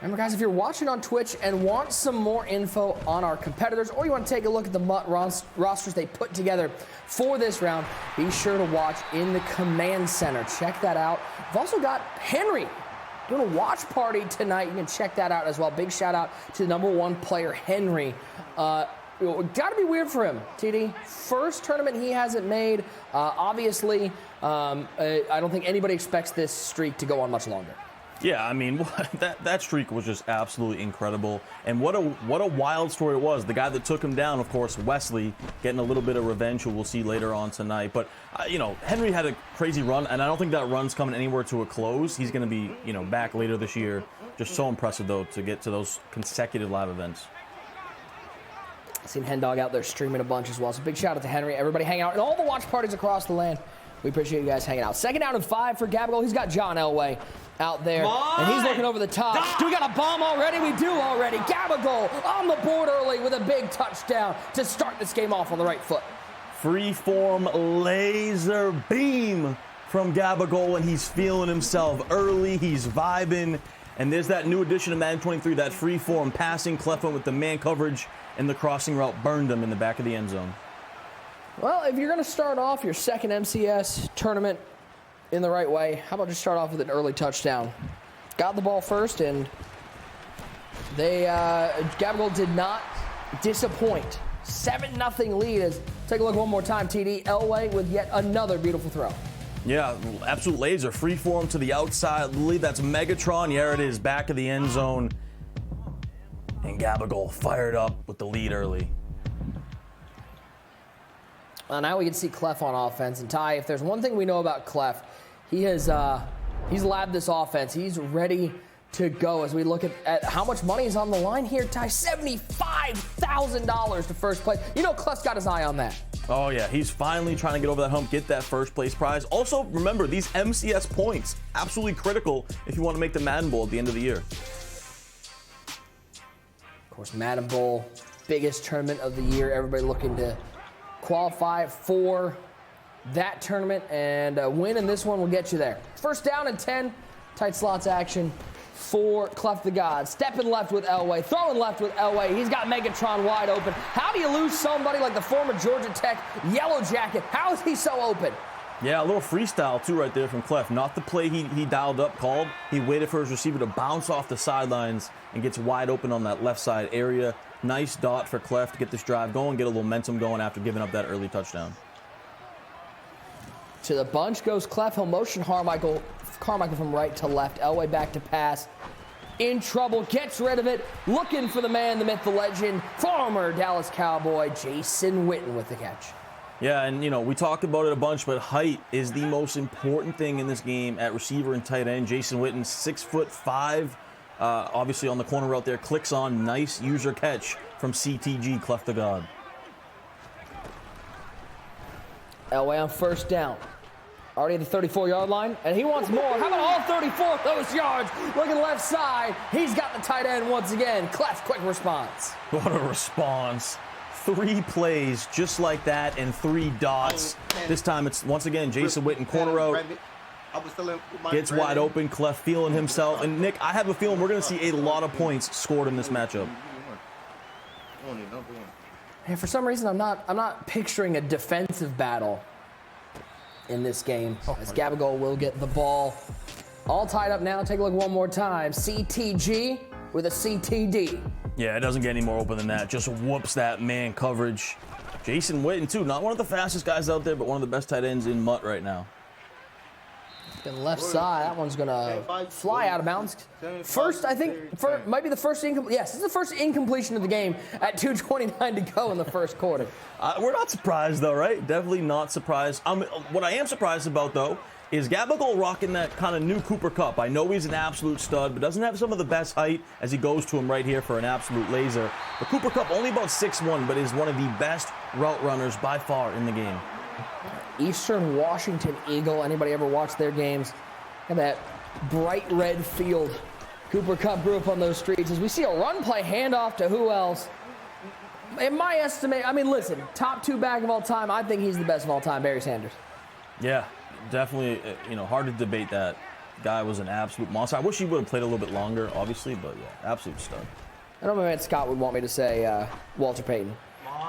Remember, guys, if you're watching on Twitch and want some more info on our competitors, or you want to take a look at the MUT rosters they put together for this round, be sure to watch in the Command Center. Check that out. We've also got Henry doing a watch party tonight. You can check that out as well. Big shout out to the #1 player, Henry. Got to be weird for him, TD. First tournament he hasn't made. Obviously, I don't think anybody expects this streak to go on much longer. Yeah, I mean, that streak was just absolutely incredible. And what a wild story it was. The guy that took him down, of course, Wesley, getting a little bit of revenge, who we'll see later on tonight. But, Henry had a crazy run, and I don't think that run's coming anywhere to a close. He's going to be, back later this year. Just so impressive, though, to get to those consecutive live events. Seen Hendog out there streaming a bunch as well. So big shout out to Henry, everybody hanging out, and all the watch parties across the land. We appreciate you guys hanging out. Second down and 5 for Gabagol. He's got John Elway out there, and he's looking over the top. Do we got a bomb already? We do already. Gabagol on the board early with a big touchdown to start this game off on the right foot. Freeform laser beam from Gabagol, and he's feeling himself early. He's vibing, and there's that new addition of Madden 23, that freeform passing. Cleff went with the man coverage, and the crossing route burned him in the back of the end zone. Well, if you're going to start off your second MCS tournament in the right way, how about just start off with an early touchdown? Got the ball first, and Gabagol did not disappoint. 7-0 lead. Take a look one more time, TD. Elway with yet another beautiful throw. Yeah, absolute laser. Freeform to the outside. I believe that's Megatron. Yeah, it is. Back of the end zone. And Gabagol fired up with the lead early. Well, now we can see Cleff on offense. And Ty, if there's one thing we know about Cleff, he's labbed this offense. He's ready to go as we look at how much money is on the line here. Ty, $75,000 to first place. Cleff's got his eye on that. Oh, yeah. He's finally trying to get over that hump, get that first place prize. Also, remember, these MCS points, absolutely critical if you want to make the Madden Bowl at the end of the year. Of course, Madden Bowl, biggest tournament of the year. Everybody looking to qualify for that tournament, and a win in this one will get you there. First down and 10, tight slots action for Cleff the God. Stepping left with Elway, throwing left with Elway. He's got Megatron wide open. How do you lose somebody like the former Georgia Tech Yellow Jacket? How is he so open? Yeah, a little freestyle, too, right there from Cleff. Not the play he dialed up, called. He waited for his receiver to bounce off the sidelines and gets wide open on that left side area. Nice dot for Cleff to get this drive going, get a little momentum going after giving up that early touchdown. To the bunch goes Cleff. He'll motion Carmichael from right to left. Elway back to pass. In trouble, gets rid of it. Looking for the man, the myth, the legend, former Dallas Cowboy, Jason Witten with the catch. Yeah, and, we talked about it a bunch, but height is the most important thing in this game at receiver and tight end. Jason Witten, 6'5", obviously on the corner route there, clicks on. Nice user catch from CTG, Cleff the God. Elway on first down. Already at the 34-yard line, and he wants more. How about all 34 of those yards? Looking left side. He's got the tight end once again. Cleff, quick response. What a response. 3 plays just like that and 3 dots. This time it's once again Jason Witten, corner route. Gets wide open. Cleff feeling himself. And Nick, I have a feeling we're going to see a lot of points scored in this matchup. And for some reason, I'm not picturing a defensive battle in this game, as Gabagol will get the ball all tied up now. Take a look one more time. CTG with a CTD. Yeah, it doesn't get any more open than that. Just whoops that man coverage. Jason Witten, too. Not one of the fastest guys out there, but one of the best tight ends in MUT right now. And left side, that one's going to fly out of bounds. First, I think, might be the first yes, this is the first incompletion of the game at 2:29 to go in the first quarter. We're not surprised, though, right? Definitely not surprised. What I am surprised about, though, is Gabagol rocking that kind of new Cooper Kupp. I know he's an absolute stud, but doesn't have some of the best height as he goes to him right here for an absolute laser. But Cooper Kupp, only about 6'1", but is one of the best route runners by far in the game. Eastern Washington Eagle. Anybody ever watched their games? And that bright red field. Cooper Kupp grew up on those streets. As we see a run play handoff to who else? In my estimate, listen, top 2 back of all time. I think he's the best of all time, Barry Sanders. Yeah, definitely, hard to debate that. Guy was an absolute monster. I wish he would have played a little bit longer, obviously, but yeah, absolute stud. I don't know if Scott would want me to say Walter Payton.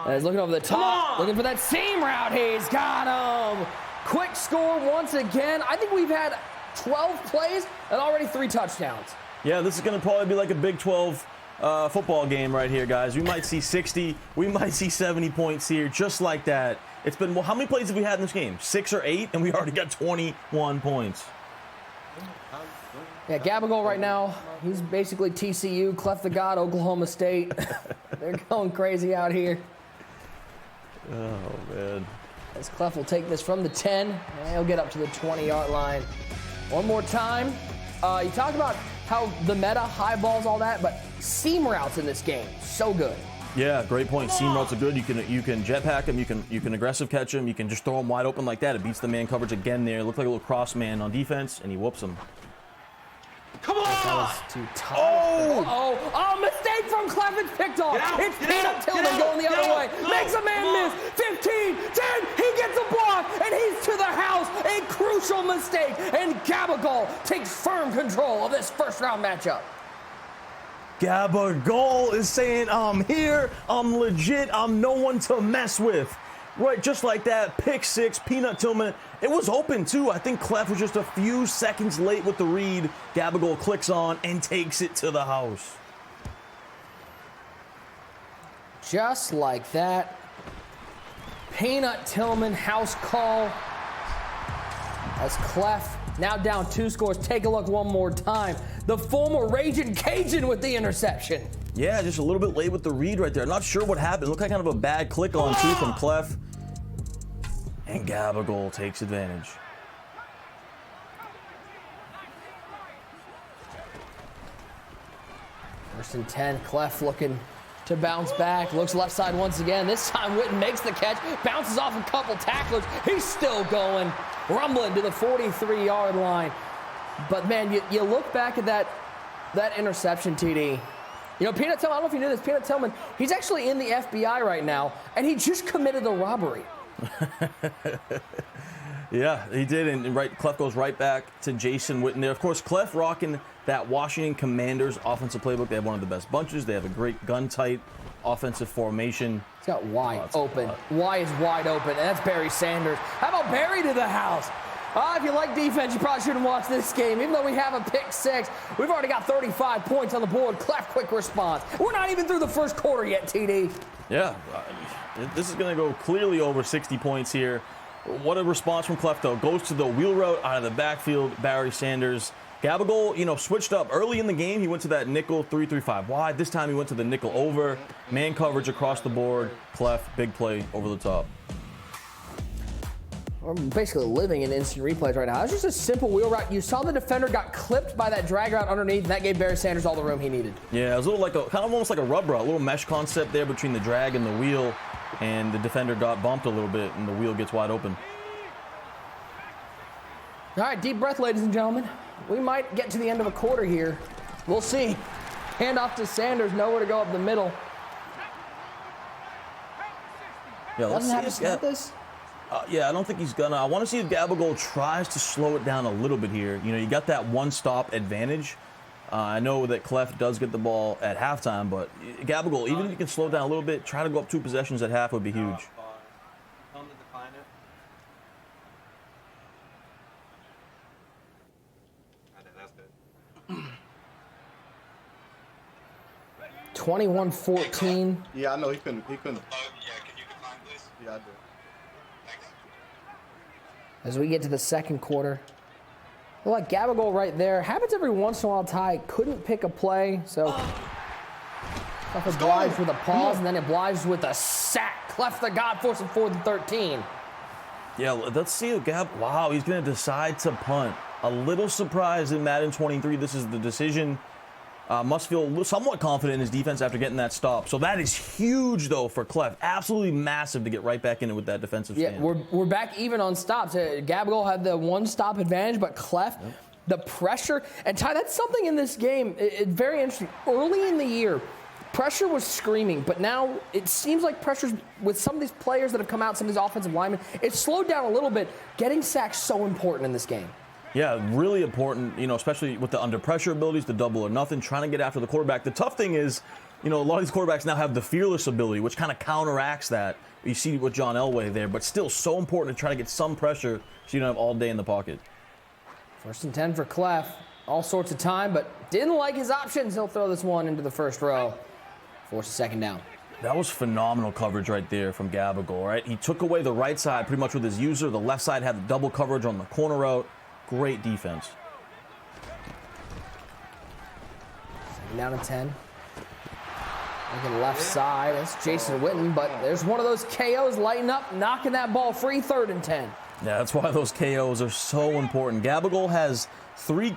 And he's looking over the top, looking for that seam route. He's got him. Quick score once again. I think we've had 12 plays and already 3 touchdowns. Yeah, this is going to probably be like a Big 12 football game right here, guys. We might see 60, we might see 70 points here, just like that. It's been, well, how many plays have we had in this game? 6 or 8, and we already got 21 points. Yeah, Gabagol right now, he's basically TCU, Cleff the God, Oklahoma State. They're going crazy out here. Oh, man. As Cleff will take this from the 10, and he'll get up to the 20-yard line. One more time. You talked about how the meta, high balls, all that, but seam routes in this game, so good. Yeah, great point. Seam routes are good. You can jetpack them. You can aggressive catch them. You can just throw them wide open like that. It beats the man coverage again there. It looked like a little cross man on defense, and he whoops him. Come on! That was too tough. Oh, mistake from Cleff. It's picked off. It's Peanut Tillman going the other way. Makes a man miss. 15, 10, he gets a block, and he's to the house. A crucial mistake, and Gabagol takes firm control of this first-round matchup. Gabagol is saying, I'm here, I'm legit, I'm no one to mess with. Right, just like that, pick 6, Peanut Tillman. It was open, too. I think Cleff was just a few seconds late with the read. Gabagol clicks on and takes it to the house. Just like that. Peanut Tillman, house call. As Cleff now down 2 scores. Take a look one more time. The former Ragin' Cajun with the interception. Yeah, just a little bit late with the read right there. Not sure what happened. It looked like kind of a bad click on, too, from Cleff. And Gabagol takes advantage. First and 10, Cleff looking to bounce back. Looks left side once again. This time Witten makes the catch, bounces off a couple tacklers. He's still going, rumbling to the 43-yard line. But, man, you look back at that interception, TD. You know, Peanut Tillman, I don't know if you knew this, Peanut Tillman, he's actually in the FBI right now, and he just committed a robbery. Yeah, he did, and Cleff goes right back to Jason Witten there. Of course, Cleff rocking that Washington Commanders offensive playbook. They have one of the best bunches. They have a great gun-tight offensive formation. He's got Y open. Y is wide open, and that's Barry Sanders. How about Barry to the house? If you like defense, you probably shouldn't watch this game. Even though we have a pick 6, we've already got 35 points on the board. Cleff, quick response. We're not even through the first quarter yet, TD. Yeah, this is going to go clearly over 60 points here. What a response from Cleff, though. Goes to the wheel route out of the backfield. Barry Sanders. Gabagol, switched up early in the game. He went to that nickel 3-3-5 wide. This time he went to the nickel over. Man coverage across the board. Cleff, big play over the top. We're basically living in instant replays right now. It's just a simple wheel route. You saw the defender got clipped by that drag route underneath, and that gave Barry Sanders all the room he needed. Yeah, it was a little like kind of almost like a rub route, a little mesh concept there between the drag and the wheel, and the defender got bumped a little bit, and the wheel gets wide open. All right, deep breath, ladies and gentlemen. We might get to the end of a quarter here. We'll see. Hand off to Sanders, nowhere to go up the middle. Yeah, let's Doesn't have to see snap this. Yeah, I don't think he's gonna. I want to see if Gabagol tries to slow it down a little bit here. You got that one-stop advantage. I know that Cleff does get the ball at halftime, but Gabagol, even if you can slow it down a little bit, try to go up 2 possessions at half would be huge. Tell him to decline it. I think that's good. 21-14. Yeah, I know he couldn't. Yeah, can you decline, please? Yeah, I do. Thanks. As we get to the second quarter. Well, like Gabagol right there. Happens every once in a while, Ty. Couldn't pick a play, so obliged with a pause, and then obliged with a sack. Cleff the God forcing 4th and 13. Yeah, let's see if wow, he's going to decide to punt. A little surprised in Madden 23. This is the decision. Must feel somewhat confident in his defense after getting that stop. So that is huge, though, for Cleff. Absolutely massive to get right back in it with that defensive stand. Yeah, we're back even on stops. Gabagol had the one-stop advantage, but Cleff, the pressure. And Ty, that's something in this game. It's very interesting. Early in the year, pressure was screaming, but now it seems like pressure's with some of these players that have come out, some of these offensive linemen, it's slowed down a little bit. Getting sacks so important in this game. Yeah, really important, especially with the under pressure abilities, the double or nothing, trying to get after the quarterback. The tough thing is, a lot of these quarterbacks now have the fearless ability, which kind of counteracts that. You see with John Elway there, but still so important to try to get some pressure so you don't have all day in the pocket. 1st and 10 for Cleff. All sorts of time, but didn't like his options. He'll throw this one into the first row. Force a 2nd down. That was phenomenal coverage right there from Gabagol, right? He took away the right side pretty much with his user. The left side had the double coverage on the corner route. Great defense. 2nd down and 10. Looking left side. That's Jason Witten, but there's one of those KOs lighting up, knocking that ball free. 3rd and 10. Yeah, that's why those KOs are so important. Gabagol has 3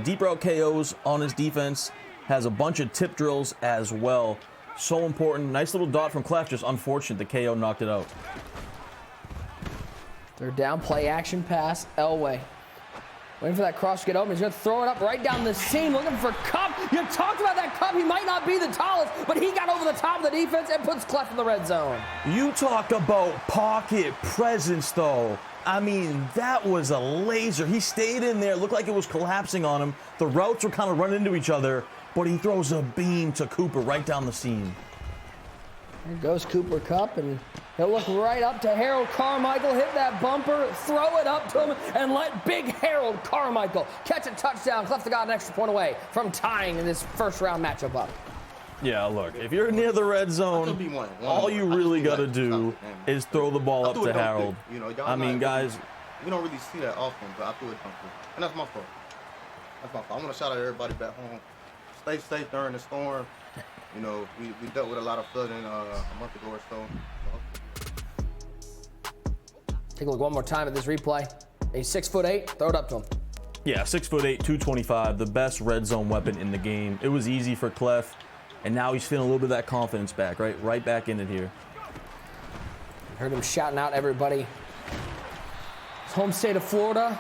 deep route KOs on his defense, has a bunch of tip drills as well. So important. Nice little dot from Cleff, just unfortunate the KO knocked it out. 3rd down, play action pass, Elway. Waiting for that cross to get open. He's going to throw it up right down the seam, looking for Cup. You talked about that Cup. He might not be the tallest, but he got over the top of the defense and puts Cleff in the red zone. You talk about pocket presence, though. I mean, that was a laser. He stayed in there. Looked like it was collapsing on him. The routes were kind of running into each other, but he throws a beam to Cooper right down the seam. There goes Cooper Cup, and he'll look right up to Harold Carmichael, hit that bumper, throw it up to him, and let big Harold Carmichael catch a touchdown. Cleff got an extra point away from tying in this first-round matchup up. Yeah, look, if you're near the red zone, all you really got to do is throw the ball up to Harold. I mean, guys. We don't really see that often, but I threw it down. And that's my fault. That's my fault. I want to shout out everybody back home. Stay safe during the storm. We dealt with a lot of flooding a month ago or so. Take a look one more time at this replay. He's 6'8", throw it up to him. Yeah, 6'8", 225, the best red zone weapon in the game. It was easy for Cleff, and now he's feeling a little bit of that confidence back, right back in it here. Heard him shouting out everybody. His home state of Florida,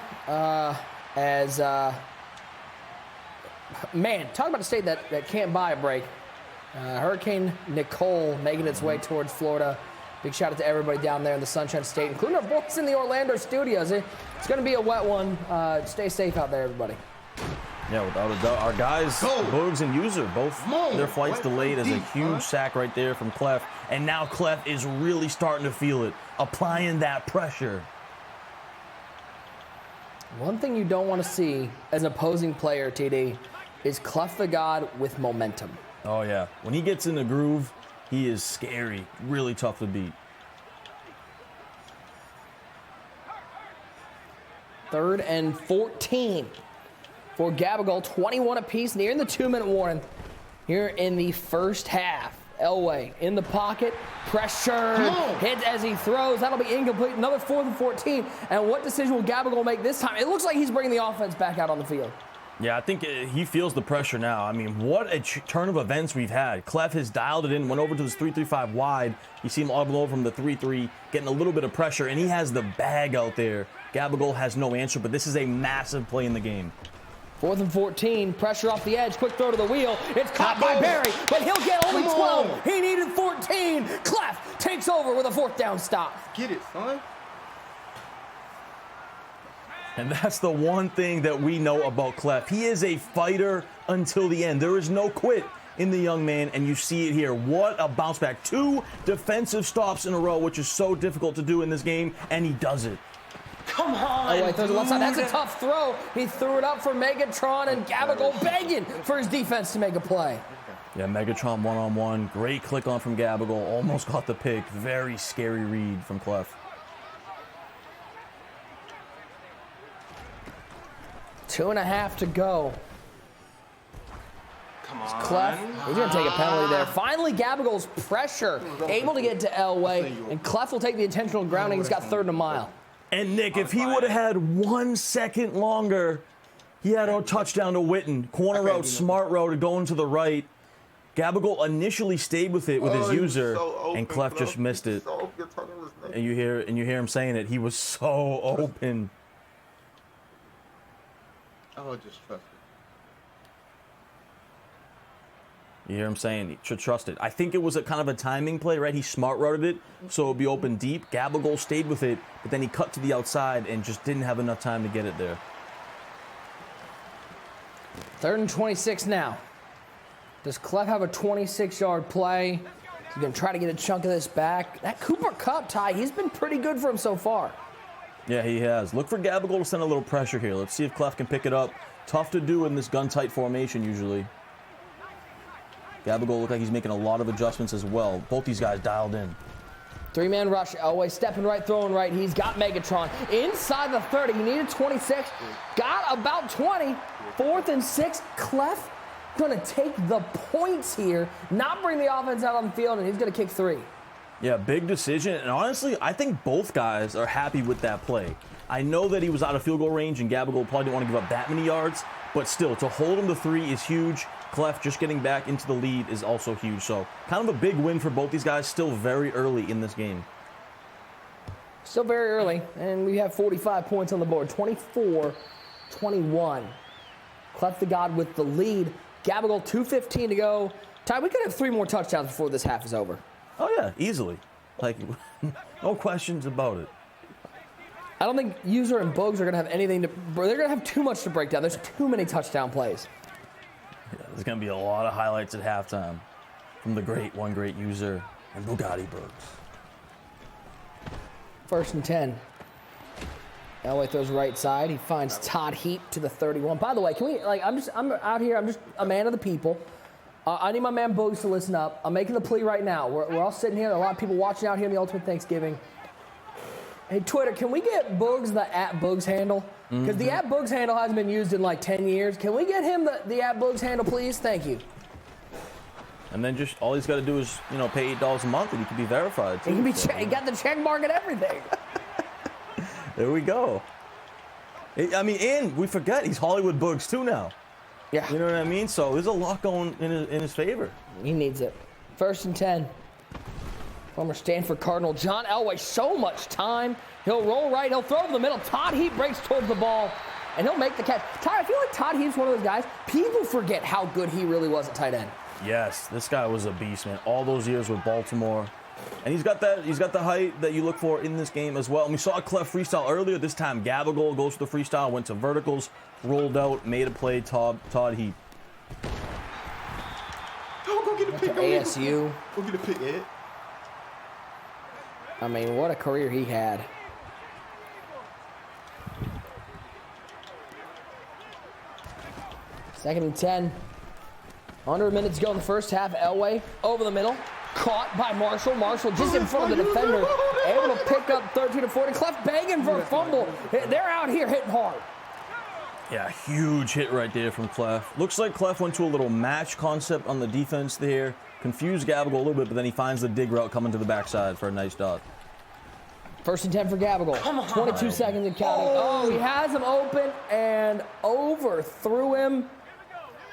man, talk about a state that can't buy a break. Hurricane Nicole making its way towards Florida. Big shout out to everybody down there in the Sunshine State, including our boys in the Orlando studios. It's going to be a wet one. Stay safe out there, everybody. Yeah, without a doubt. Our guys, Boogs and User, both their flights delayed as a huge sack right there from Cleff. And now Cleff is really starting to feel it, applying that pressure. One thing you don't want to see as an opposing player, TD, is Cleff the God with momentum. Oh, yeah. When he gets in the groove, he is scary. Really tough to beat. 3rd and 14 for Gabagol. 21 apiece, nearing the 2-minute warning here in the first half. Elway in the pocket, pressure, hit as he throws. That'll be incomplete. Another 4th and 14. And what decision will Gabagol make this time? It looks like he's bringing the offense back out on the field. Yeah, I think he feels the pressure now. I mean, what a turn of events we've had. Cleff has dialed it in, went over to his 3-3-5 wide. You see him audible over from the 3-3, getting a little bit of pressure, and he has the bag out there. Gabagol has no answer, but this is a massive play in the game. 4th and 14, pressure off the edge, quick throw to the wheel. It's caught by Barry, but he'll get only 12. He needed 14. Cleff takes over with a 4th down stop. Get it, son. And that's the one thing that we know about Cleff. He is a fighter until the end. There is no quit in the young man, and you see it here. What a bounce back. 2 defensive stops in a row, which is so difficult to do in this game, and he does it. Come on. Oh, wait, throws the left side. That's a tough throw. He threw it up for Megatron, and Gabagol begging for his defense to make a play. Yeah, Megatron one-on-one. Great click on from Gabagol. Almost got the pick. Very scary read from Cleff. 2.5 to go. Come on. Cleff, he's going to take a penalty there. Finally, Gabagol's pressure able to get to Elway, and Cleff will take the intentional grounding. He's got 3rd and a mile. And Nick, if he would have had 1 second longer, he had a touchdown to Witten. Corner route, smart route, going to the right. Gabagol initially stayed with it with his user, and Cleff just missed it. And you hear him saying it. He was so open. Oh, just trust it. You hear him saying he should trust it. I think it was a kind of a timing play, right? He smart routed it, so it would be open deep. Gabagol stayed with it, but then he cut to the outside and just didn't have enough time to get it there. 3rd and 26 now. Does Cleff have a 26-yard play? He's going to try to get a chunk of this back. That Cooper Kupp, Ty, he's been pretty good for him so far. Yeah, he has. Look for Gabagol to send a little pressure here. Let's see if Cleff can pick it up. Tough to do in this gun-tight formation usually. Gabagol look like he's making a lot of adjustments as well. Both these guys dialed in. 3-man rush. Elway stepping right, throwing right. He's got Megatron inside the 30. He needed 26. Got about 20. 4th and 6. Cleff going to take the points here, not bring the offense out on the field, and he's going to kick 3. Yeah, big decision. And honestly, I think both guys are happy with that play. I know that he was out of field goal range, and Gabagol probably didn't want to give up that many yards, but still, to hold him to 3 is huge. Cleff just getting back into the lead is also huge. So kind of a big win for both these guys, still very early in this game. Still very early, and we have 45 points on the board, 24-21. Cleff the God with the lead. Gabagol, 2:15 to go. Ty, we could have 3 more touchdowns before this half is over. Oh, yeah, easily. Like, no questions about it. I don't think User and Bogues are going to have anything to... They're going to have too much to break down. There's too many touchdown plays. Yeah, there's going to be a lot of highlights at halftime from the one great User and Bugatti Bugs. 1st and 10. Elway throws right side. He finds Todd Heap to the 31. By the way, can we, like, I'm out here. I'm just a man of the people. I need my man Bogues to listen up. I'm making the plea right now. We're all sitting here. There are a lot of people watching out here in the Ultimate Thanksgiving. Hey, Twitter, can we get Bogues the @Bogues handle? Because the @Bogues handle hasn't been used in like 10 years. Can we get him the @Bogues handle, please? Thank you. And then just all he's got to do is, pay $8 a month, and he can be verified too. He can be. He got the check mark and everything. There we go. I mean, and we forget he's Hollywood Bugs too now. Yeah. You know what I mean? So there's a lot going in his favor. He needs it. 1st and 10. Former Stanford Cardinal John Elway, so much time. He'll roll right, he'll throw to the middle. Todd Heap breaks towards the ball, and he'll make the catch. Todd, I feel like Todd Heap's one of those guys, people forget how good he really was at tight end. Yes, this guy was a beast, man. All those years with Baltimore. And he's got the height that you look for in this game as well. And we saw a Cleff freestyle earlier. This time Gabagol goes to the freestyle, went to verticals, rolled out, made a play, Todd Heap. Oh, go get a pick. ASU. Go get a pick, Ed. I mean, what a career he had. Second and 10. Under a minute to go in the first half. Elway over the middle. Caught by Marshall. Marshall just in front of the defender. Able to pick up 13 to 40. Cleff begging for a fumble. They're out here hitting hard. Yeah, huge hit right there from Cleff. Looks like Cleff went to a little match concept on the defense there. Confused Gabagol a little bit, but then he finds the dig route coming to the backside for a nice dot. 1st and 10 for Gabagol. 22 seconds and counting. Oh, he has him open and overthrew him.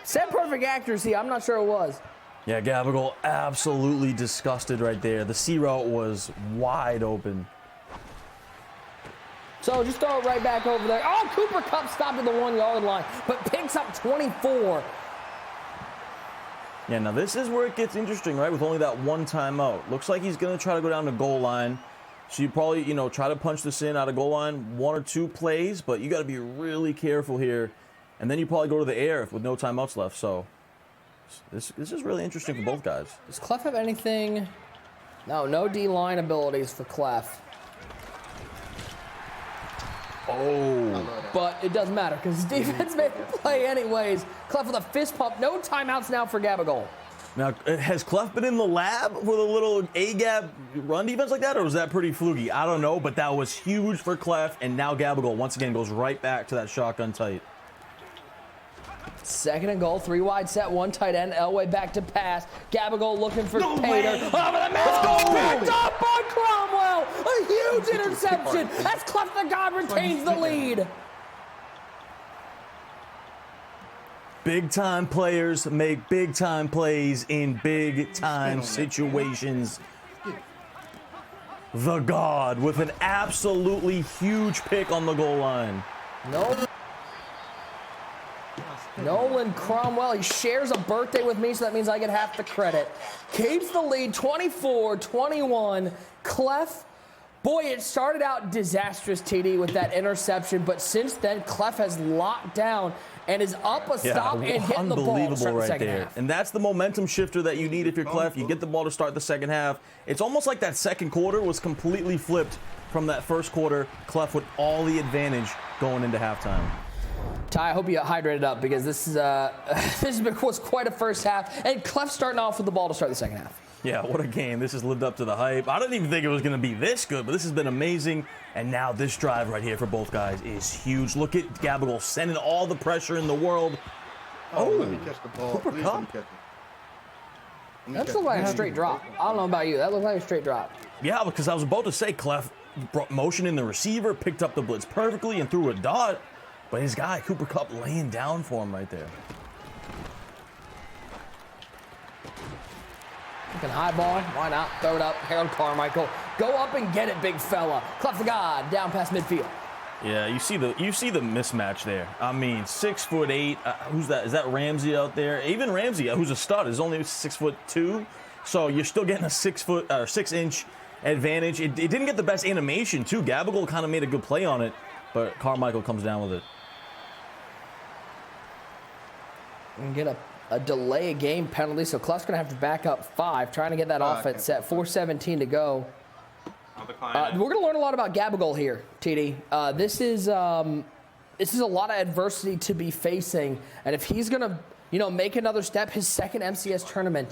Said perfect accuracy. I'm not sure it was. Yeah, Gabagol absolutely disgusted right there. The C route was wide open. So just throw it right back over there. Oh, Cooper Kupp stopped at the 1-yard line, but picks up 24. Yeah, now this is where it gets interesting, right? With only that one timeout. Looks like he's going to try to go down the goal line. So you probably, try to punch this in out of goal line, 1 or 2 plays, but you got to be really careful here. And then you probably go to the air with no timeouts left. So this is really interesting for both guys. Does Cleff have anything? No D-line abilities for Cleff. Oh. But it doesn't matter because defense made the play anyways. Cleff with a fist pump. No timeouts now for Gabagol. Now, has Cleff been in the lab with a little A-gap run defense like that, or was that pretty fluky? I don't know, but that was huge for Cleff, and now Gabagol once again goes right back to that shotgun tight. 2nd and goal, 3 wide set, 1 tight end. Elway back to pass. Gabagol looking for Pater. Over the middle, picked up by Cromwell. A huge interception. As Cleff the God retains the lead. Big-time players make big-time plays in big-time situations. The God with an absolutely huge pick on the goal line. Nolan Cromwell, he shares a birthday with me, so that means I get half the credit. Keeps the lead, 24-21. Cleff, boy, it started out disastrous, TD, with that interception, but since then, Cleff has locked down and is up a stop and getting the ball to unbelievable start the right second there. half. And that's the momentum shifter that you need if you're Cleff. You get the ball to start the second half. It's almost like that second quarter was completely flipped from that first quarter. Cleff with all the advantage going into halftime. Ty, I hope you hydrated up because this was quite a first half, and Cleff starting off with the ball to start the second half. Yeah, what a game. This has lived up to the hype. I didn't even think it was going to be this good, but this has been amazing. And now this drive right here for both guys is huge. Look at Gabagol sending all the pressure in the world. Oh, let me catch the ball. Cooper Please Kupp. let me catch it. That looked like a straight drop. I don't know about you. That looked like a straight drop. Yeah, because I was about to say Cleff brought motion in the receiver, picked up the blitz perfectly, and threw a dot. But his guy, Cooper Kupp, laying down for him right there. You can highball. Why not? Throw it up. Harold Carmichael. Go up and get it, big fella. Cleff the God down past midfield. Yeah, you see the mismatch there. I mean, 6'8". Who's that? Is that Ramsey out there? Even Ramsey, who's a stud, is only 6'2". So you're still getting a 6-inch advantage. It didn't get the best animation too. Gabagol kind of made a good play on it, but Carmichael comes down with it. And get a delay game penalty, so Cleff's going to have to back up 5, trying to get that offense set. 4:17 to go. We're going to learn a lot about Gabagol here, TD. This is a lot of adversity to be facing, and if he's going to, make another step, his second MCS tournament,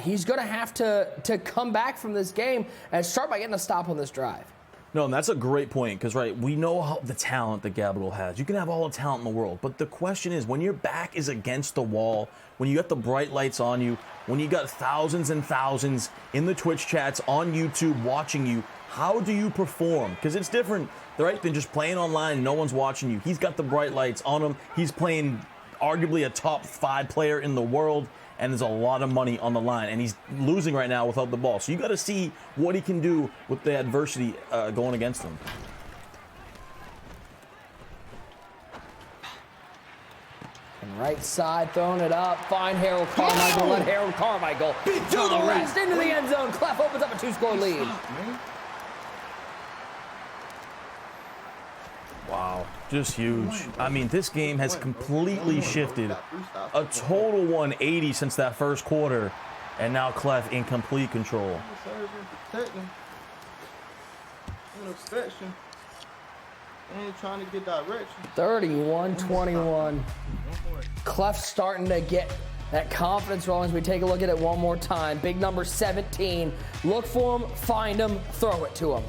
he's going to have to come back from this game and start by getting a stop on this drive. No, and that's a great point because, right, we know the talent that Gabagol has. You can have all the talent in the world, but the question is when your back is against the wall, when you got the bright lights on you, when you got thousands and thousands in the Twitch chats on YouTube watching you, how do you perform? Because it's different, right, than just playing online and no one's watching you. He's got the bright lights on him. He's playing arguably a top 5 player in the world, and there's a lot of money on the line, and he's losing right now without the ball. So you got to see what he can do with the adversity going against him. And right side, throwing it up. Find Harold Carmichael. Let Harold Carmichael do the rest. Into the end zone. Cleff opens up a 2-score lead. Wow, just huge. I mean, this game has completely shifted. A total 180 since that first quarter, and now Cleff in complete control. Ain't trying to get direction. 31-21. Cleff starting to get that confidence rolling as we take a look at it one more time. Big number 17. Look for him, find him, throw it to him.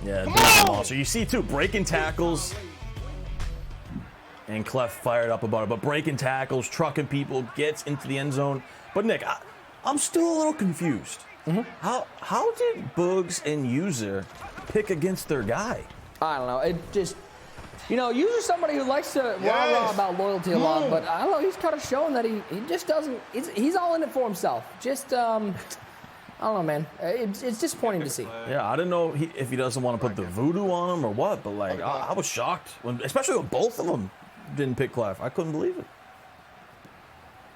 Yeah, big monster. You see, too, breaking tackles. And Cleff fired up about it. But breaking tackles, trucking people, gets into the end zone. But, Nick, I'm still a little confused. How did Boogs and User pick against their guy? I don't know. It just, User's somebody who likes to rah-rah about loyalty a lot. But, I don't know, he's kind of showing that he just doesn't, he's all in it for himself. Just, I don't know, man. It's disappointing to see. Yeah, I didn't know if he doesn't want to put the voodoo on him or what, but like I was shocked, especially when both of them didn't pick Cleff. I couldn't believe it.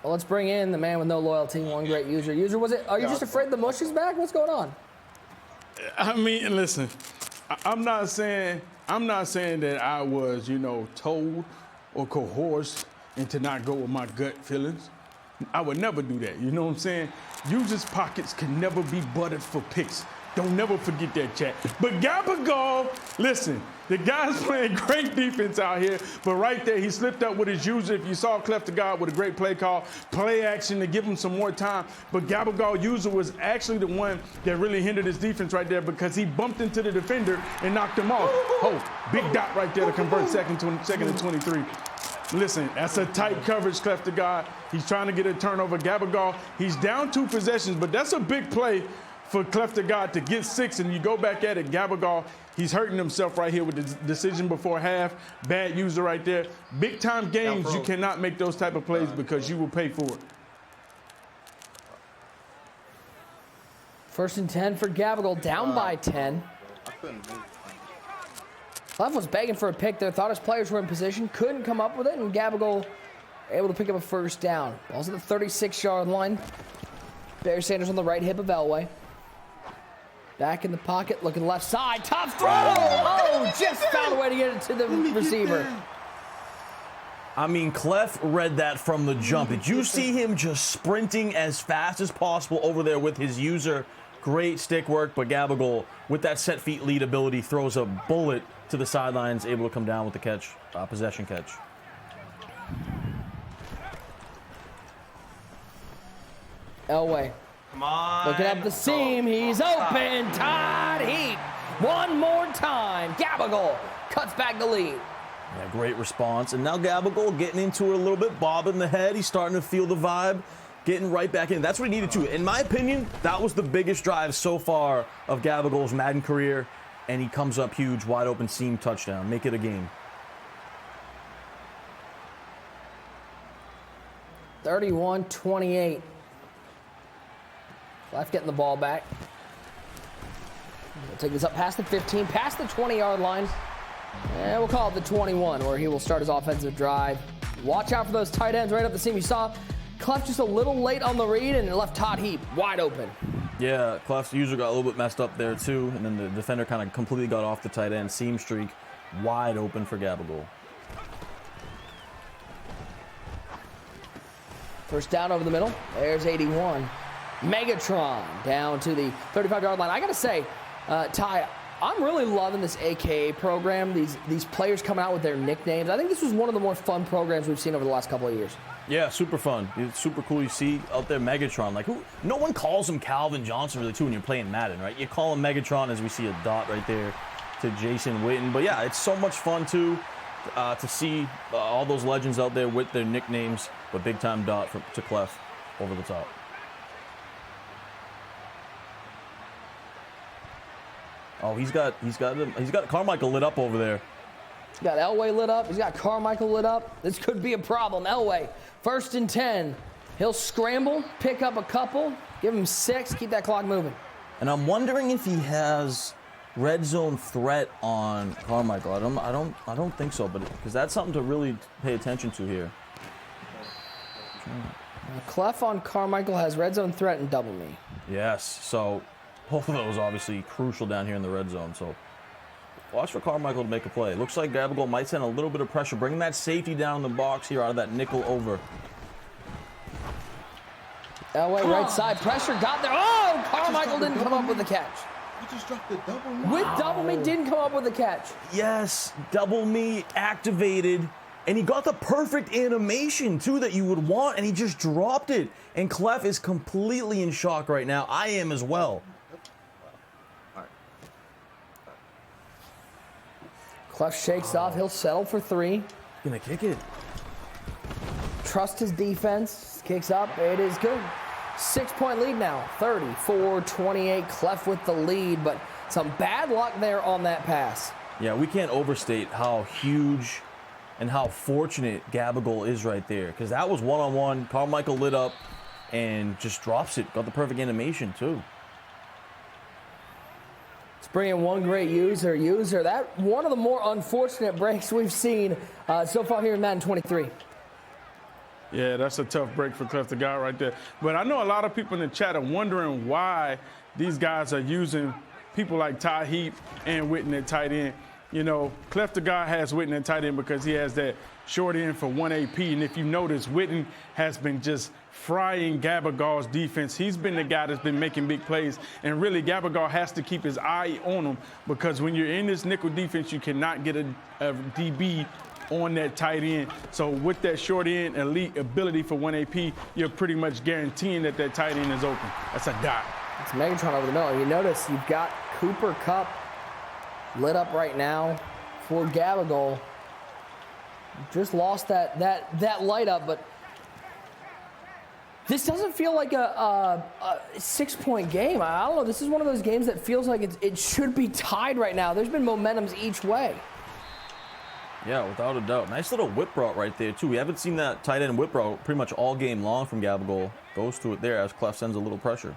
Well, let's bring in the man with no loyalty, one great User. User, are you just afraid the mush is back? What's going on? I mean, listen, I'm not saying that I was, told or coerced into not go with my gut feelings. I would never do that, you know what I'm saying? Users' pockets can never be buttered for picks. Don't never forget that, chat. But Gabagol, listen, the guy's playing great defense out here, but right there, he slipped up with his User. If you saw Cleff the God with a great play call, play action to give him some more time, but Gabagol User was actually the one that really hindered his defense right there because he bumped into the defender and knocked him off. Oh, big dot right there to convert second and 23. Listen, that's a tight coverage, Cleff the God. He's trying to get a turnover. Gabagol, he's down 2 possessions, but that's a big play for Cleff the God to get 6, and you go back at it. Gabagol, he's hurting himself right here with the decision before half. Bad User right there. Big-time games, you cannot make those type of plays because you will pay for it. 1st and 10 for Gabagol, down by 10. I couldn't move. Cleff was begging for a pick there, thought his players were in position, couldn't come up with it, and Gabagol able to pick up a 1st down. Ball's at the 36-yard line. Barry Sanders on the right hip of Elway. Back in the pocket, looking left side, tough throw! Oh, just found a way to get it to the receiver. I mean, Cleff read that from the jump. Did you see him just sprinting as fast as possible over there with his user? Great stick work, but Gabagol, with that set feet lead ability, throws a bullet to the sidelines, able to come down with the catch, possession catch. Elway. Come on. Looking up the seam. He's open. Todd Heap. One more time. Gabagol cuts back the lead. Yeah, great response. And now Gabagol getting into it a little bit, bobbing the head. He's starting to feel the vibe, getting right back in. That's what he needed to. In my opinion, that was the biggest drive so far of Gabagol's Madden career. And he comes up huge, wide open seam touchdown. Make it a game. 31-28. Cleff getting the ball back. We'll take this up past the 15, past the 20-yard line. And we'll call it the 21, where he will start his offensive drive. Watch out for those tight ends right up the seam. You saw Cleff just a little late on the read, and it left Todd Heap wide open. Yeah, Cleff's user got a little bit messed up there too, and then the defender kind of completely got off the tight end seam streak. Wide open for Gabagol. First down over the middle. There's 81. Megatron down to the 35-yard line. I got to say, Ty, I'm really loving this AKA program, these players coming out with their nicknames. I think this was one of the more fun programs we've seen over the last couple of years. Yeah, super fun. It's super cool. You see out there Megatron. Like, no one calls him Calvin Johnson really, too, when you're playing Madden, right? You call him Megatron, as we see a dot right there to Jason Witten. But yeah, it's so much fun too to see all those legends out there with their nicknames. But big time dot to Cleff over the top. Oh, he's got Carmichael lit up over there. He's got Elway lit up. He's got Carmichael lit up. This could be a problem. Elway, 1st and 10. He'll scramble, pick up a couple, give him 6, keep that clock moving. And I'm wondering if he has red zone threat on Carmichael. I don't think so, but because that's something to really pay attention to here. Cleff on Carmichael has red zone threat and double me. Yes, so both of those obviously crucial down here in the red zone. So watch for Carmichael to make a play. Looks like Gabagol might send a little bit of pressure, bringing that safety down in the box here out of that nickel over. Elway, right side, pressure, got there. Oh, Carmichael didn't come up with the catch. You just dropped the double me. With double me, didn't come up with the catch. Yes, double me activated, and he got the perfect animation too that you would want, and he just dropped it. And Cleff is completely in shock right now. I am as well. Cleff shakes off. He'll settle for 3. Gonna kick it. Trust his defense. Kicks up. It is good. 6-point lead now. 34-28. Cleff with the lead, but some bad luck there on that pass. Yeah, we can't overstate how huge and how fortunate Gabagol is right there, because that was one-on-one. Carmichael lit up and just drops it. Got the perfect animation too. Let's bring in one great user. That one of the more unfortunate breaks we've seen so far here in Madden 23. Yeah, that's a tough break for Cleff the guy right there. But I know a lot of people in the chat are wondering why these guys are using people like Ty Heap and Witten at tight end. You know, Cleff the guy has Witten at tight end because he has that short end for 1 AP. And if you notice, Witten has been just frying Gabagol's defense. He's been the guy that's been making big plays. And really, Gabagol has to keep his eye on him, because when you're in this nickel defense, you cannot get a DB on that tight end. So with that short end elite ability for 1 AP, you're pretty much guaranteeing that tight end is open. That's a dot. It's Megatron over the middle. You notice you've got Cooper Kupp lit up right now for Gabagol. Just lost that light up, but this doesn't feel like a 6-point game. I don't know. This is one of those games that feels like it should be tied right now. There's been momentums each way. Yeah, without a doubt. Nice little whip route right there, too. We haven't seen that tight end whip route pretty much all game long from Gabagol. Goes to it there as Cleff sends a little pressure.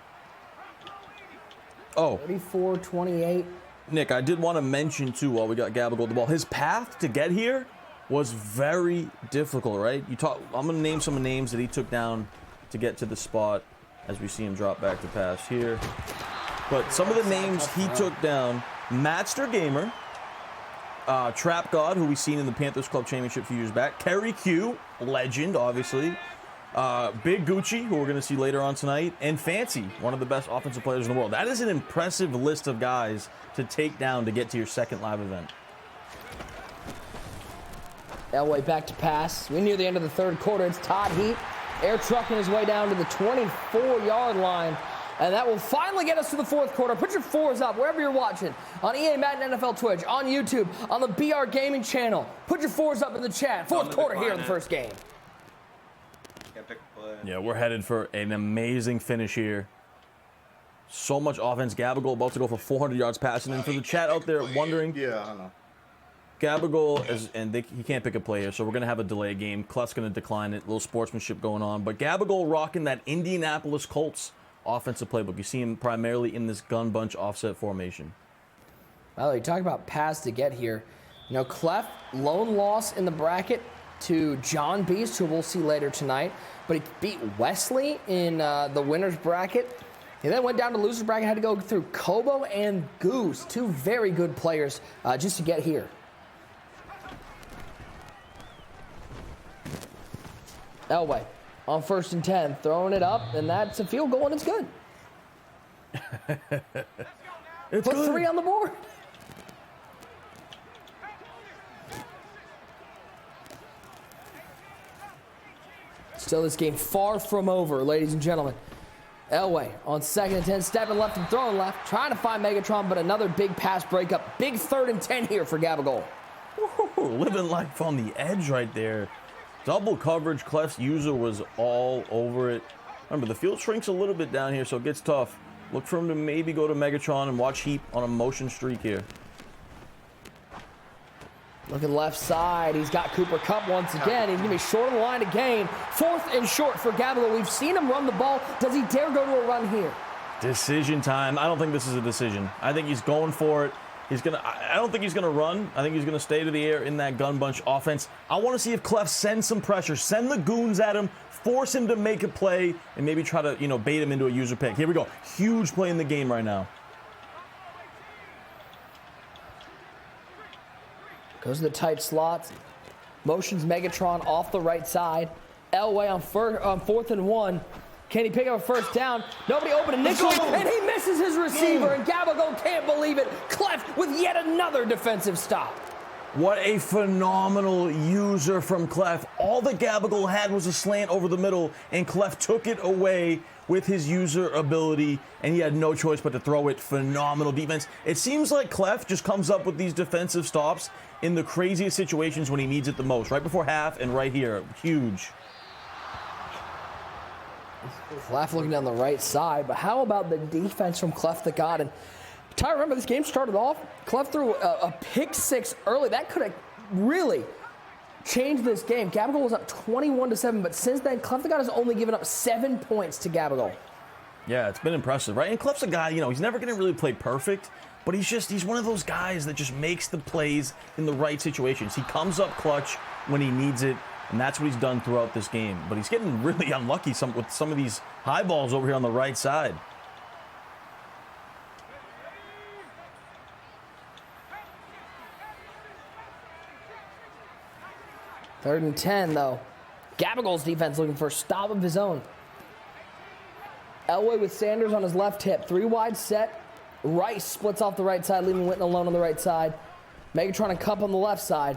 Oh. 34-28. Nick, I did want to mention, too, while we got Gabagol the ball, his path to get here was very difficult, right? I'm going to name some names that he took down to get to the spot as we see him drop back to pass here. But some of the names he took down, Matster Gamer, Trap God, who we've seen in the Panthers Club Championship a few years back. Kerry Q, legend, obviously. Big Gucci, who we're going to see later on tonight. And Fancy, one of the best offensive players in the world. That is an impressive list of guys to take down to get to your second live event. Elway back to pass. We're near the end of the third quarter. It's Todd Heap air trucking his way down to the 24-yard line. And that will finally get us to the fourth quarter. Put your fours up wherever you're watching. On EA Madden NFL Twitch, on YouTube, on the BR Gaming channel. Put your fours up in the chat. Fourth quarter here in the first game. Can't pick a play. Yeah, we're headed for an amazing finish here. So much offense. Gabagol about to go for 400 yards passing. And for the chat out there wondering, Yeah, I know. Gabagol, he can't pick a play here, so we're going to have a delay game. Cleff's going to decline it. A little sportsmanship going on. But Gabagol rocking that Indianapolis Colts offensive playbook. You see him primarily in this gun bunch offset formation. Well, you talk about paths to get here. You know, Cleff, lone loss in the bracket to John Beast, who we'll see later tonight. But he beat Wesley in the winner's bracket. He then went down to loser's bracket, had to go through Kobo and Goose, two very good players just to get here. Elway on 1st and 10, throwing it up, and that's a field goal, and it's good. It's Put good. 3 on the board. Still, this game far from over, ladies and gentlemen. Elway on 2nd and 10, stepping left and throwing left, trying to find Megatron, but another big pass breakup. Big 3rd and 10 here for Gabagol. Ooh, living life on the edge right there. Double coverage. Cleff's user was all over it. Remember, the field shrinks a little bit down here, so it gets tough. Look for him to maybe go to Megatron and watch Heap on a motion streak here. Look at the left side. He's got Cooper Kupp once again. He's going to be short of the line to gain. 4th and short for Gabagol. We've seen him run the ball. Does he dare go to a run here? Decision time. I don't think this is a decision. I think he's going for it. I don't think he's gonna run. I think he's gonna stay to the air in that gun bunch offense. I want to see if Cleff sends some pressure, send the goons at him, force him to make a play, and maybe try to, bait him into a user pick. Here we go. Huge play in the game right now. Goes to the tight slots. Motions Megatron off the right side. Elway on 4th and 1. Can he pick up a 1st down? Nobody open initially, and he misses his receiver, and Gabagol can't believe it. Cleff with yet another defensive stop. What a phenomenal user from Cleff. All that Gabagol had was a slant over the middle, and Cleff took it away with his user ability, and he had no choice but to throw it. Phenomenal defense. It seems like Cleff just comes up with these defensive stops in the craziest situations when he needs it the most. Right before half and right here. Huge. Cleff looking down the right side, but how about the defense from Cleff that got? And Ty, remember this game started off, Cleff threw a pick 6 early. That could have really changed this game. Gabagol was up 21-7, but since then, Cleff the God has only given up 7 points to Gabagol. Yeah, it's been impressive, right? And Cleff's a guy, he's never going to really play perfect, but he's one of those guys that just makes the plays in the right situations. He comes up clutch when he needs it. And that's what he's done throughout this game. But he's getting really unlucky with some of these high balls over here on the right side. Third and 10, though. Gabagol's defense looking for a stop of his own. Elway with Sanders on his left hip. 3 wide set. Rice splits off the right side, leaving Witten alone on the right side. Megatron and Kupp on the left side.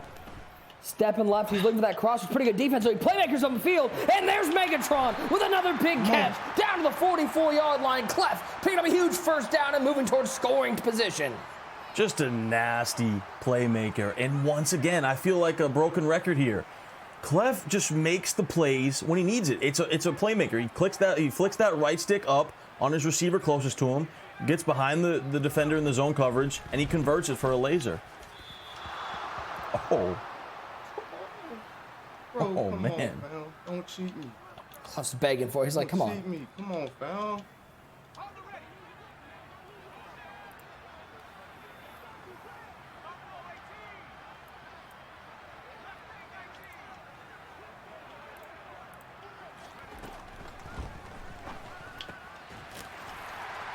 Stepping left, he's looking for that cross. It's pretty good defense, so he playmakers on the field. And there's Megatron with another big catch. Down to the 44-yard line. Cleff picking up a huge 1st down and moving towards scoring position. Just a nasty playmaker. And once again, I feel like a broken record here. Cleff just makes the plays when he needs it. It's a playmaker. He flicks that right stick up on his receiver closest to him, gets behind the defender in the zone coverage, and he converts it for a laser. Oh. Bro, Oh, come man. on, fam. Don't cheat me. Cleff's begging for it. He's like, come Don't on. cheat me. Come on, fam.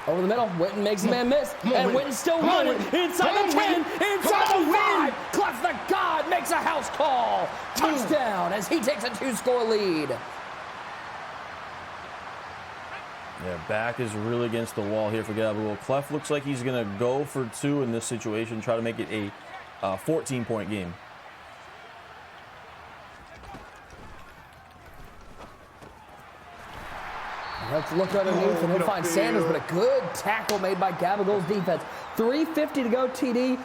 Over the middle, Witten makes the man miss, and Witten's still running. Inside Come the on, 10, Witten. inside Come the on, 5. Cleff Cleff, the God, makes a house call. Touchdown as he takes a 2-score lead. Yeah, back is really against the wall here for Gabagol. Cleff looks like he's going to go for 2 in this situation, try to make it a 14-point game. Let's look underneath, and he'll find Sanders, but a good tackle made by Gabagol's defense. 3:50 to go, TD.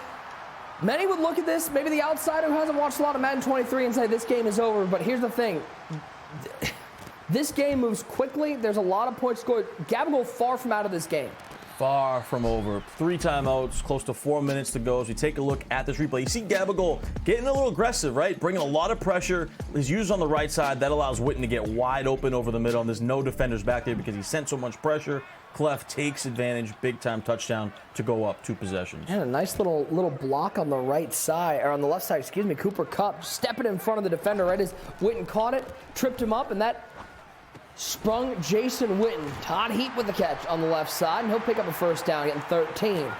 Many would look at this, maybe the outsider who hasn't watched a lot of Madden 23, and say this game is over, but here's the thing. This game moves quickly. There's a lot of points scored. Gabagol far from out of this game. Far from over. 3 timeouts, close to 4 minutes to go. As we take a look at this replay, you see Gabagol getting a little aggressive, right? Bringing a lot of pressure. He's used on the right side. That allows Witten to get wide open over the middle, and there's no defenders back there because he sent so much pressure. Cleff takes advantage, big-time touchdown to go up 2 possessions. And a nice little block on the right side, or on the left side, excuse me. Cooper Kupp stepping in front of the defender right as Witten caught it, tripped him up, and that sprung Jason Witten. Todd Heap with the catch on the left side, and he'll pick up a first down, getting 13.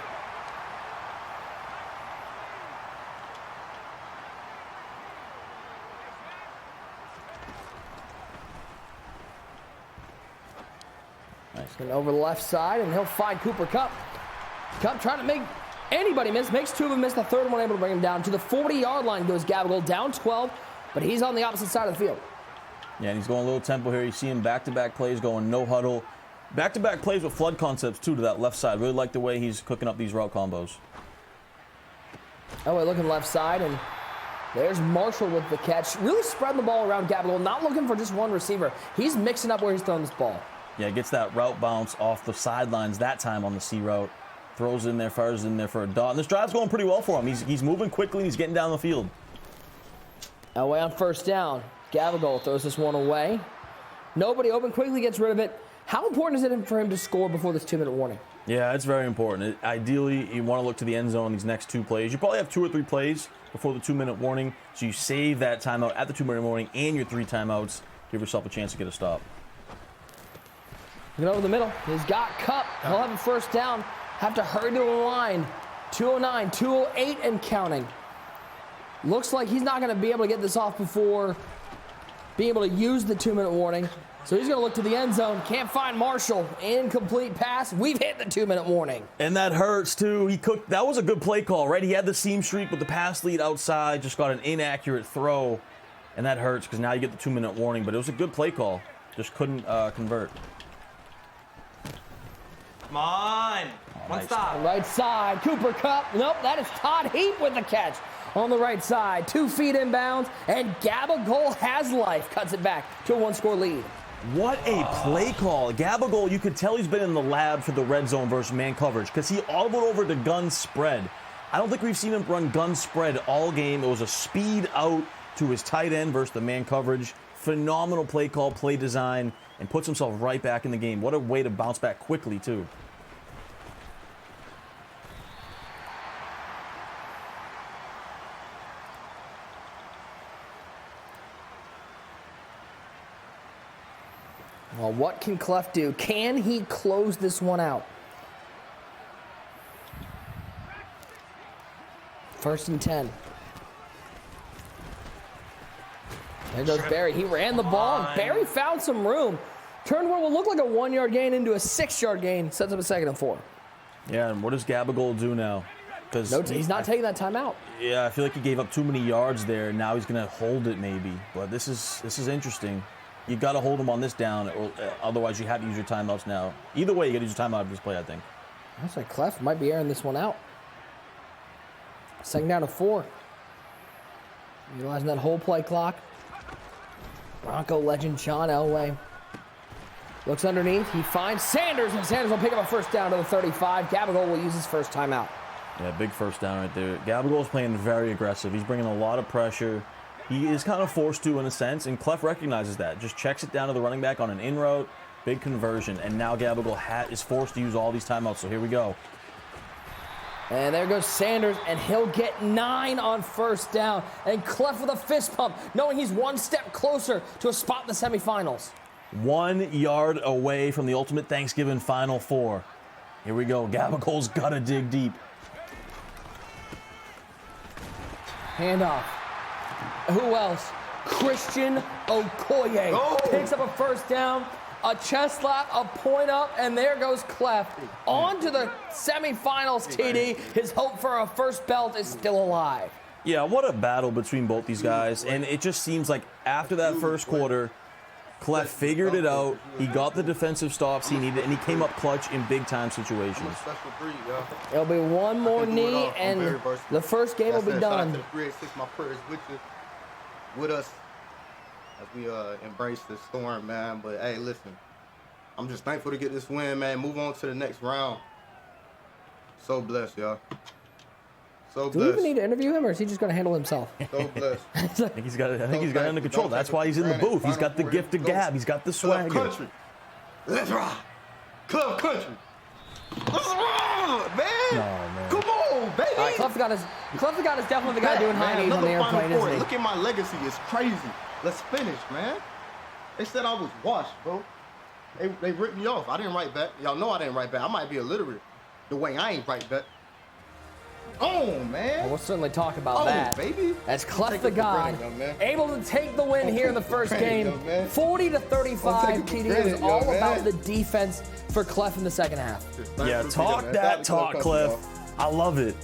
Nice. Going over the left side, and he'll find Cooper Kupp. Kupp trying to make anybody miss. Makes 2 of them miss. The third one able to bring him down. To the 40-yard line goes Gabagol, down 12, but he's on the opposite side of the field. Yeah, and he's going a little tempo here. You see him back-to-back plays going no huddle. Back-to-back plays with flood concepts, too, to that left side. Really like the way he's cooking up these route combos. Oh, we're looking left side, and there's Marshall with the catch. Really spreading the ball around Gabagol, not looking for just one receiver. He's mixing up where he's throwing this ball. Yeah, gets that route bounce off the sidelines that time on the C route. Throws in there, fires in there for a dot. And this drive's going pretty well for him. He's moving quickly, and he's getting down the field. Away on first down. Gabagol throws this one away. Nobody open, quickly gets rid of it. How important is it for him to score before this 2-minute warning? Yeah, it's very important. Ideally, you want to look to the end zone these next 2 plays. You probably have 2 or 3 plays before the 2-minute warning, so you save that timeout at the 2-minute warning and your 3 timeouts. Give yourself a chance to get a stop. Looking over the middle. He's got Kupp. He'll have a first down. Have to hurry to the line. 209, 208 and counting. Looks like he's not going to be able to get this off before being able to use the 2-minute warning. So he's going to look to the end zone. Can't find Marshall. Incomplete pass. We've hit the 2-minute warning. And that hurts, too. That was a good play call, right? He had the seam streak with the pass lead outside. Just got an inaccurate throw. And that hurts because now you get the 2-minute warning. But it was a good play call. Just couldn't convert. Come on. One stop. Right side. Cooper Kupp. Nope, that is Todd Heap with the catch. On the right side, 2 feet inbounds, and Gabagol has life. Cuts it back to a 1-score lead. What a play call. Gabagol, you could tell he's been in the lab for the red zone versus man coverage because he audibled over to gun spread. I don't think we've seen him run gun spread all game. It was a speed out to his tight end versus the man coverage. Phenomenal play call, play design, and puts himself right back in the game. What a way to bounce back quickly, too. Well, what can Cleff do? Can he close this one out? 1st and 10. There goes Barry. He ran the ball, and Barry found some room. Turned what will look like a 1-yard gain into a 6-yard gain. Sets up a 2nd and 4. Yeah, and what does Gabagol do now? Because he's not taking that timeout. Yeah, I feel like he gave up too many yards there. Now he's going to hold it maybe. But this is interesting. You got to hold him on this down, or otherwise you have to use your timeouts now. Either way, you got to use your timeout of this play, I think. Looks like Cleff might be airing this one out. 2nd down to 4. Utilizing that whole play clock. Bronco legend John Elway looks underneath. He finds Sanders, and Sanders will pick up a first down to the 35. Gabagol will use his first timeout. Yeah, big first down right there. Gabagol's playing very aggressive. He's bringing a lot of pressure. He is kind of forced to in a sense, and Cleff recognizes that. Just checks it down to the running back on an in route. Big conversion, and now Gabagol is forced to use all these timeouts, so here we go. And there goes Sanders, and he'll get 9 on first down. And Cleff with a fist pump, knowing he's 1 step closer to a spot in the semifinals. 1 yard away from the ultimate Thanksgiving Final Four. Here we go. Gabagol's got to dig deep. Handoff. Who else? Christian Okoye picks up a first down, a chest slap, a point up, and there goes Cleff. On to the semifinals, TD. His hope for a first belt is still alive. Yeah, what a battle between both these guys. And it just seems like after that first quarter, Cleff figured it out. He got the defensive stops he needed, and he came up clutch in big-time situations. It'll be one more knee, and the first game will be done. 386, my prayers with us as we embrace the storm, man. But hey, listen, I'm just thankful to get this win, man. Move on to the next round. So blessed, y'all. So Do we even need to interview him, or is he just going to handle himself? So blessed. I think he's got it under control. That's why he's in the booth. He's got the gift of gab. He's got the swagger. Cleff country. Let's rock. Cleff country. Let's rock, man. No, man. Come on, baby. Cleff the God is definitely the guy doing high knees on the airplane, isn't he? Look at my legacy. It's crazy. Let's finish, man. They said I was washed, bro. They ripped me off. I didn't write back. Y'all know I didn't write back. I might be illiterate. The way I ain't write back. Oh, man. Well, we'll certainly talk about that. Baby. As Cleff the God able to take the win here in the first game. 40-35. TD. It was all about the defense for Cleff in the second half. Yeah, talk that talk, Cleff. I love it.